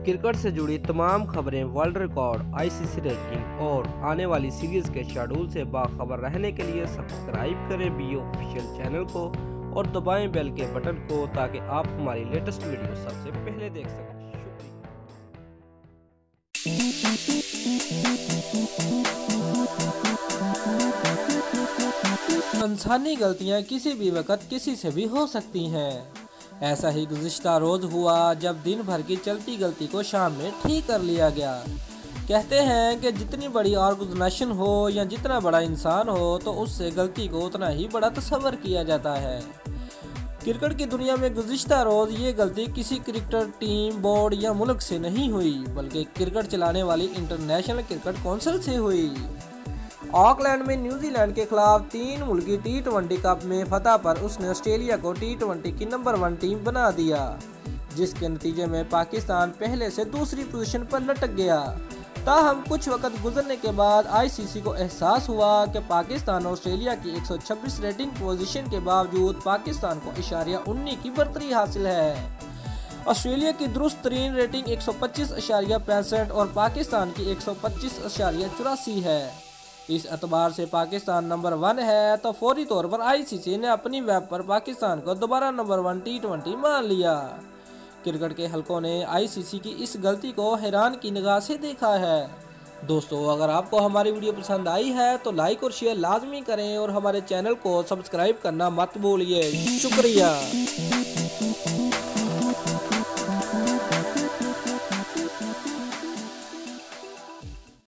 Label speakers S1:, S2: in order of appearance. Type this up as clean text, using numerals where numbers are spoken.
S1: Cricket से जुड़ी तमाम खबरें, वर्ल्ड रिकॉर्ड, आईसीसी रैंकिंग और आने वाली सीरीज के शेड्यूल से बाखबर रहने के लिए सब्सक्राइब करें बी ऑफिशियल चैनल को और दबाएं बेल के बटन को ताकि आप हमारी लेटेस्ट वीडियो सबसे पहले देख सकें।
S2: इंसानी गलतियां किसी भी वक्त किसी से भी हो सकती हैं। ऐसा ही गुज़िश्ता रोज़ हुआ जब दिन भर की चलती गलती को शाम में ठीक कर लिया गया। कहते हैं कि जितनी बड़ी ऑर्गेनाइजेशन हो या जितना बड़ा इंसान हो तो उससे गलती को उतना ही बड़ा तस्वर किया जाता है। क्रिकेट की दुनिया में गुज़िश्ता रोज़ ये गलती किसी क्रिकेटर टीम, बोर्ड या मुल्क से नहीं हुई बल्कि क्रिकेट चलाने वाली इंटरनेशनल क्रिकेट काउंसिल से हुई। ऑकलैंड में न्यूजीलैंड के खिलाफ 3 मुल्की टी20 कप में फतह पर उसने ऑस्ट्रेलिया को टी20 की नंबर 1 टीम बना दिया, जिसके नतीजे में पाकिस्तान पहले से दूसरी पोजीशन पर लटक गया। ताहम कुछ वक्त गुजरने के बाद आईसीसी को एहसास हुआ कि पाकिस्तान ऑस्ट्रेलिया की 126 रेटिंग पोजीशन के बावजूद पाकिस्तान को #19 की बर्तरी हासिल है। ऑस्ट्रेलिया की दुरुस्त तरीन रेटिंग 125.65 और पाकिस्तान की 125.84 है। इस एतबार से पाकिस्तान नंबर 1 है तो फौरी तौर पर आईसीसी ने अपनी वेब पर पाकिस्तान को दोबारा नंबर 1 टी20 मान लिया। क्रिकेट के हलकों ने आईसीसी की इस गलती को हैरान की निगाह से देखा है। दोस्तों, अगर आपको हमारी वीडियो पसंद आई है तो लाइक और शेयर लाजमी करें और हमारे चैनल को सब्सक्राइब करना मत भूलिए। शुक्रिया।